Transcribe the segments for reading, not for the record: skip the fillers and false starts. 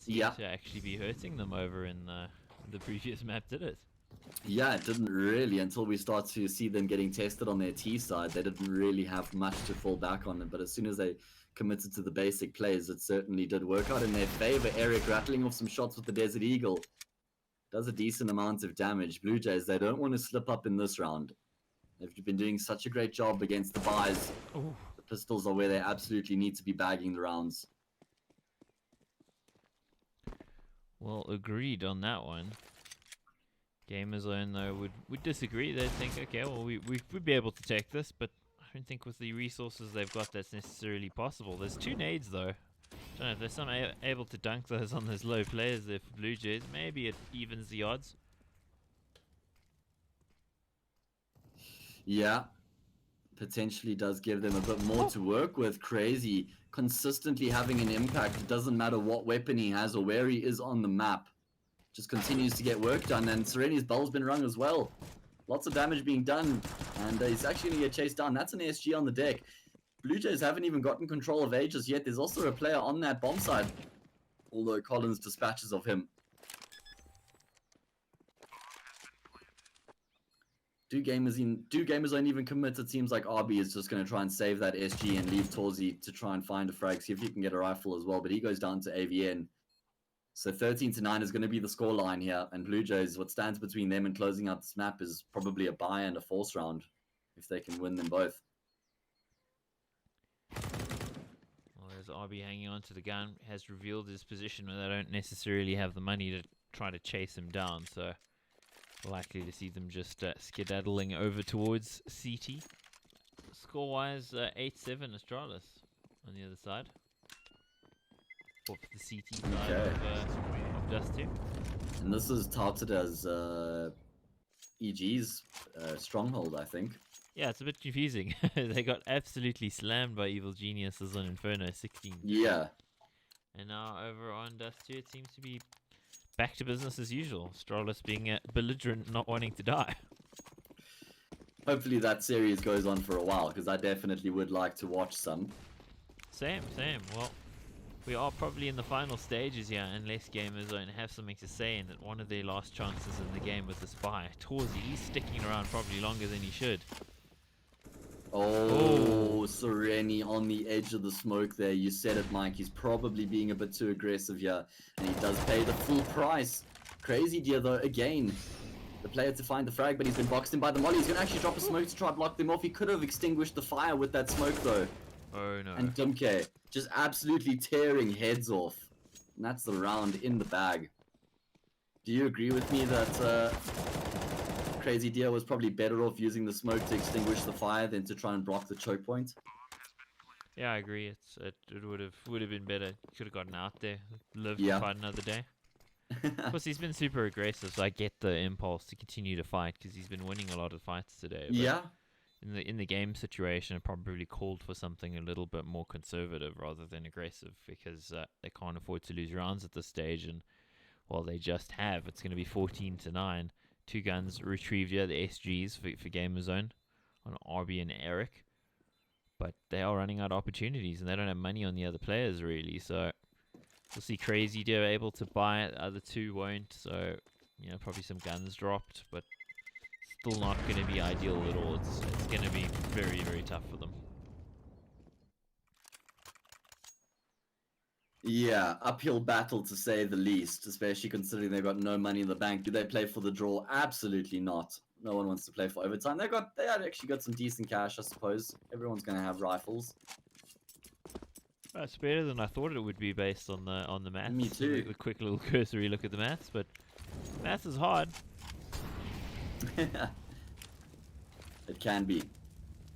seemed Yeah. to actually be hurting them over in the previous map, did it? Yeah, it didn't really until we start to see them getting tested on their T side. They didn't really have much to fall back on. But as soon as they committed to the basic plays, it certainly did work out in their favor. Eric rattling off some shots with the Desert Eagle. Does a decent amount of damage. Blue Jays, they don't want to slip up in this round. They've been doing such a great job against the buys. Ooh. The pistols are where they absolutely need to be bagging the rounds. Well, agreed on that one. Gamerzone, though, would disagree. They'd think, okay, well, we'd be able to take this, but I don't think with the resources they've got that's necessarily possible. There's 2 nades, though. Don't know if they're somehow able to dunk those on those low players there for Blue Jays. Maybe it evens the odds. Yeah, potentially does give them a bit more to work with. Crazy, consistently having an impact. It doesn't matter what weapon he has or where he is on the map. Just continues to get work done, and Sereni's bell's been rung as well. Lots of damage being done, and he's actually going to get chased down. That's an SG on the deck. Blue Jays haven't even gotten control of Aegis yet. There's also a player on that bomb side, although Collins dispatches of him. Do gamers don't even commit? It seems like RB is just going to try and save that SG and leave Torzi to try and find a frag, see if he can get a rifle as well, but he goes down to AVN. So 13-9 is going to be the score line here, and Blue Jays, what stands between them and closing out this map is probably a buy and a force round, if they can win them both. Well, there's RB hanging on to the gun, has revealed his position where they don't necessarily have the money to try to chase him down, so likely to see them just skedaddling over towards CT. Score-wise, 8-7 Astralis on the other side. Or for the CT side of Dust 2. And this is touted as EG's stronghold, I think. Yeah, it's a bit confusing. They got absolutely slammed by Evil Geniuses on Inferno 16. Yeah. And now over on Dust 2, it seems to be back to business as usual. Astralis being belligerent, not wanting to die. Hopefully that series goes on for a while, because I definitely would like to watch some. Same. Well, we are probably in the final stages here, unless Gamerzone have something to say in that one of their last chances in the game with the spy. Torzi, he's sticking around probably longer than he should. Oh, Sereni on the edge of the smoke there. You said it, Mike. He's probably being a bit too aggressive here, and he does pay the full price. Crazy Deer, though, again. The player to find the frag, but he's been boxed in by the molly. He's going to actually drop a smoke to try and block them off. He could have extinguished the fire with that smoke, though. Oh, no. And Dumke just absolutely tearing heads off. And that's the round in the bag. Do you agree with me that Crazy Deer was probably better off using the smoke to extinguish the fire than to try and block the choke point? Yeah, I agree. It would have been better. Could have gotten out there, lived Yeah. to fight another day. Of course, he's been super aggressive, so I get the impulse to continue to fight because he's been winning a lot of fights today. But Yeah. In the game situation, it probably called for something a little bit more conservative rather than aggressive because they can't afford to lose rounds at this stage. And while they just have, it's going to be 14-9. 2 guns retrieved here, the SGs for Gamerzone on RB and Eric. But they are running out of opportunities and they don't have money on the other players really. So we'll see Crazy Deer able to buy it. The other 2 won't. So, probably some guns dropped, but still not going to be ideal at all. It's going to be very, very tough for them. Yeah, uphill battle to say the least, especially considering they've got no money in the bank. Do they play for the draw? Absolutely not. No one wants to play for overtime. They had actually got some decent cash, I suppose. Everyone's going to have rifles. It's better than I thought it would be based on the maths. Me too. The quick little cursory look at the maths, but maths is hard. It can be.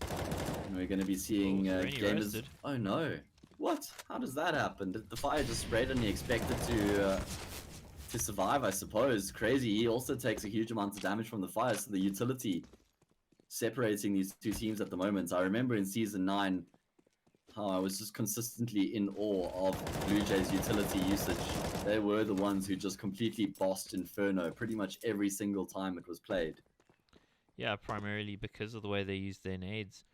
And we're going to be seeing gamers. Oh no. What? How does that happen? Did the fire just spread and he expected to survive, I suppose? Crazy. He also takes a huge amount of damage from the fire, so the utility separating these 2 teams at the moment. I remember in Season 9 how I was just consistently in awe of Blue Jays' utility usage. They were the ones who just completely bossed Inferno pretty much every single time it was played. Yeah, primarily because of the way they use their nades.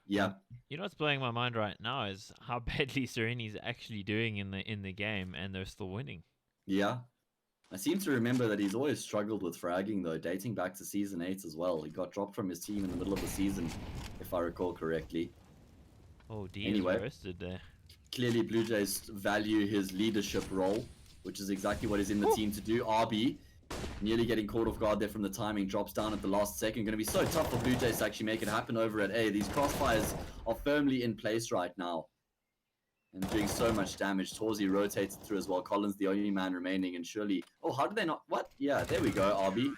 Yeah. You know what's blowing my mind right now is how badly Sereni's actually doing in the game, and they're still winning. Yeah. I seem to remember that he's always struggled with fragging, though, dating back to Season 8 as well. He got dropped from his team in the middle of the season, if I recall correctly. Oh, D is Anyway, roasted there. clearly Blue Jays value his leadership role, which is exactly what he's in the team to do. RB, nearly getting caught off guard there from the timing, drops down at the last second. Going to be so tough for Blue Jays to actually make it happen over at A. These crossfires are firmly in place right now and doing so much damage. Torzi rotates through as well. Collins the only man remaining, and surely... Oh, how did they not... What? Yeah, there we go, RB.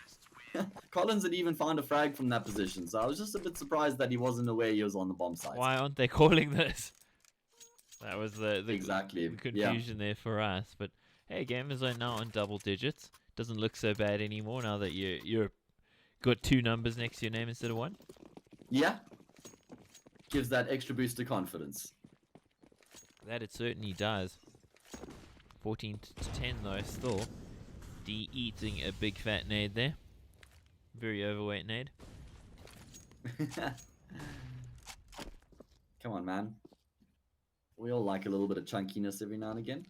Collins had even found a frag from that position, so I was just a bit surprised that he wasn't aware he was on the bomb site. Why aren't they calling this? That was the exactly the confusion there for us. But hey, gamers are now on double digits. Doesn't look so bad anymore now that you're got 2 numbers next to your name instead of 1. Yeah. Gives that extra boost of confidence. That it certainly does. 14 to 10 though, still. D eating a big fat nade there. Very overweight nade. Come on, man. We all like a little bit of chunkiness every now and again.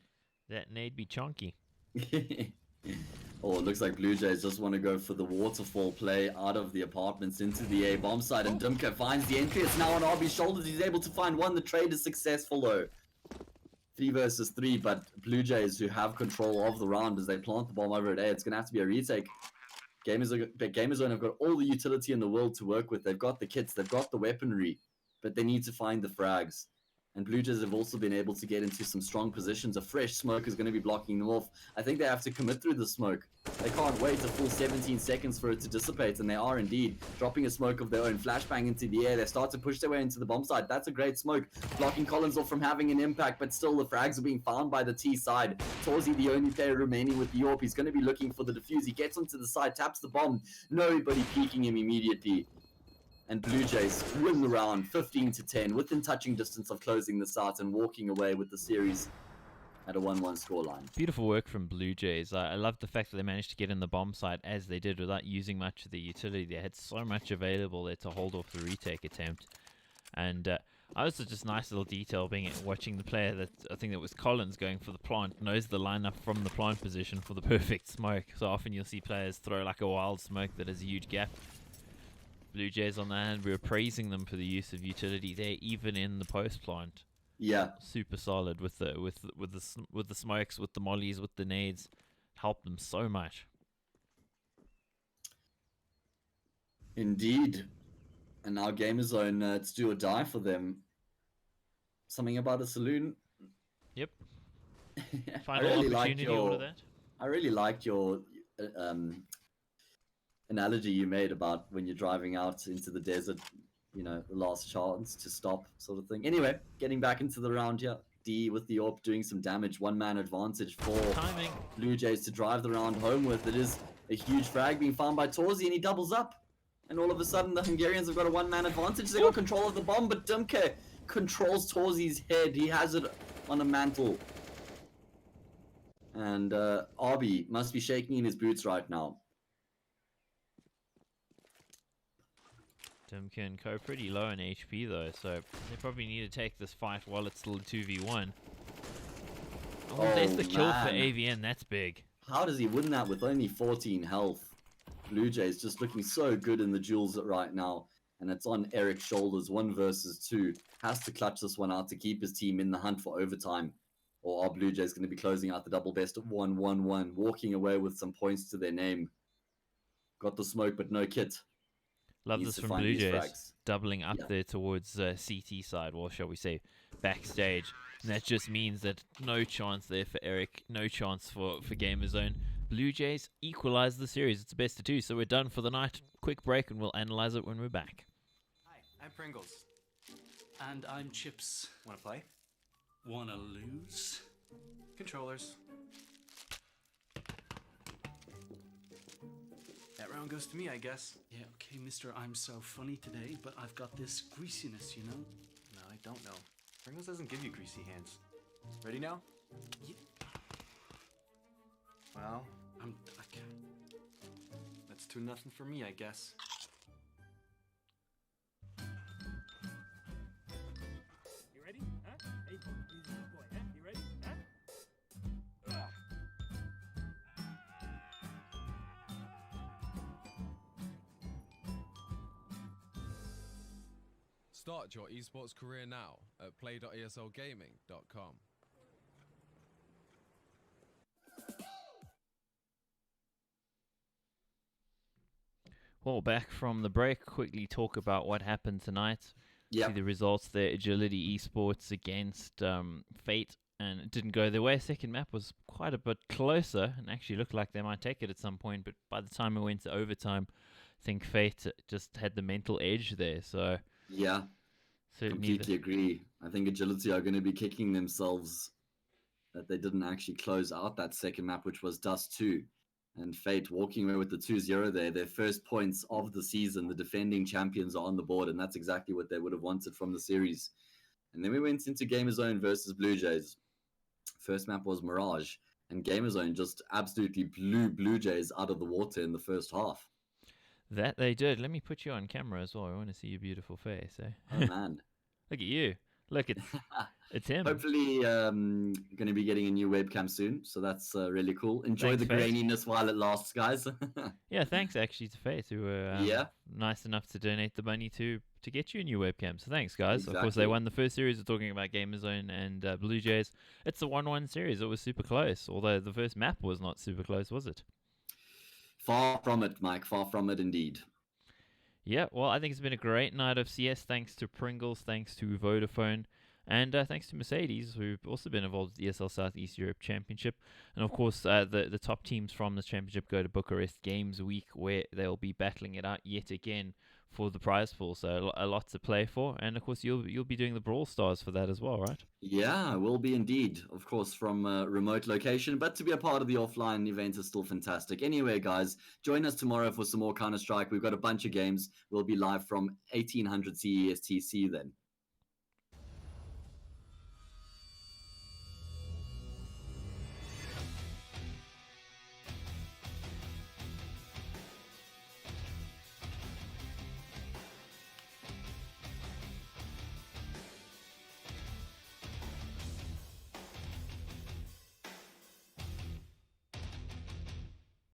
That nade be chunky. Oh, it looks like Blue Jays just want to go for the waterfall play out of the apartments into the A bomb site, and Dumka finds the entry. It's now on RB's shoulders. He's able to find one. The trade is successful though. 3 versus 3, but Blue Jays, who have control of the round as they plant the bomb over at A, it's going to have to be a retake. Gamers have got all the utility in the world to work with. They've got the kits, they've got the weaponry, but they need to find the frags. And Blue Jays have also been able to get into some strong positions. A fresh smoke is going to be blocking them off. I think they have to commit through the smoke. They can't wait a full 17 seconds for it to dissipate, and they are indeed dropping a smoke of their own. Flashbang into the air. They start to push their way into the bomb site. That's a great smoke, blocking Collins off from having an impact, but still the frags are being found by the T side. Torzi, the only player remaining with the AWP. He's going to be looking for the defuse. He gets onto the side, taps the bomb. Nobody peeking him immediately. And Blue Jays win the round 15 to 10, within touching distance of closing this out and walking away with the series at a 1-1 scoreline. Beautiful work from Blue Jays. I love the fact that they managed to get in the bomb site as they did without using much of the utility. They had so much available there to hold off the retake attempt. And also just nice little detail being watching the player that I think that was Collins going for the plant, knows the lineup from the plant position for the perfect smoke. So often you'll see players throw like a wild smoke that has a huge gap. Blue Jays on the hand, we were praising them for the use of utility there, even in the post plant. Yeah, super solid with the smokes, with the mollies, with the nades, helped them so much. Indeed, and now Gamer Zone, it's do or die for something about a saloon. Yep. Final really opportunity, all of that. I really liked your analogy you made about when you're driving out into the desert, the last chance to stop sort of thing. Anyway, getting back into the round here. D with the AWP doing some damage. 1-man advantage for timing. Blue Jays to drive the round home with. It is a huge frag being found by Torzi, and he doubles up. And all of a sudden, the Hungarians have got a 1-man advantage. They got control of the bomb, but Dumke controls Torzi's head. He has it on a mantle. And RB must be shaking in his boots right now. Dimka and Co pretty low in HP though, so they probably need to take this fight while it's still 2v1. Oh, there's the kill for AVN, that's big. How does he win that with only 14 health? Blue Jays just looking so good in the duels right now, and it's on Eric's shoulders, 1 versus 2. Has to clutch this one out to keep his team in the hunt for overtime. Or are Blue Jays going to be closing out the double best of 1-1-1, walking away with some points to their name? Got the smoke, but no kit. Love this from Blue Jays, doubling up there towards CT side, or shall we say backstage. And that just means that no chance there for Eric, no chance for Gamer Zone. Blue Jays equalize the series. It's a best of 2, so we're done for the night. Quick break and we'll analyze it when we're back. Hi, I'm Pringles. And I'm Chips. Wanna play? Wanna lose? Controllers. That round goes to me, I guess. Yeah, okay, mister, I'm so funny today, but I've got this greasiness, you know? No, I don't know. Pringles doesn't give you greasy hands. Ready now? Yeah. Well, I can't. that's 2-0 for me, I guess. You ready? Huh? Hey, he's a good boy, huh? You ready? Huh? Start your esports career now at play.eslgaming.com. Well, back from the break, quickly talk about what happened tonight. Yeah. See the results there. Agility Esports against Fate, and it didn't go their way. Second map was quite a bit closer and actually looked like they might take it at some point, but by the time it went to overtime, I think Fate just had the mental edge there. So yeah, completely agree. I think Agility are going to be kicking themselves that they didn't actually close out that second map, which was Dust 2. And Fate walking away with the 2-0 there, their first points of the season. The defending champions are on the board, and that's exactly what they would have wanted from the series. And then we went into Gamerzone versus Blue Jays. First map was Mirage, and Gamerzone just absolutely blew Blue Jays out of the water in the first half. That they did. Let me put you on camera as well. I want to see your beautiful face. Eh? Oh, man. Look at you. Look, it's him. Hopefully, going to be getting a new webcam soon, so that's really cool. Enjoy the graininess while it lasts, guys. Yeah, thanks actually to Faith, who were nice enough to donate the money to get you a new webcam. So thanks, guys. Exactly. Of course, they won the first series. We're talking about Gamerzone and Blue Jays. It's a 1-1 series. It was super close, although the first map was not super close, was it? Far from it, Mike. Far from it, indeed. Yeah, well, I think it's been a great night of CS. Thanks to Pringles, thanks to Vodafone, and thanks to Mercedes, who've also been involved with the ESL Southeast Europe Championship. And of course, the top teams from this championship go to Bucharest Games Week, where they'll be battling it out yet again for the prize pool. So a lot to play for. And of course, you'll be doing the Brawl Stars for that as well, right? Yeah, will be indeed. Of course, from a remote location, but to be a part of the offline event is still fantastic. Anyway, guys, join us tomorrow for some more Counter-Strike. We've got a bunch of games. We'll be live from 1800 CEST. See you then.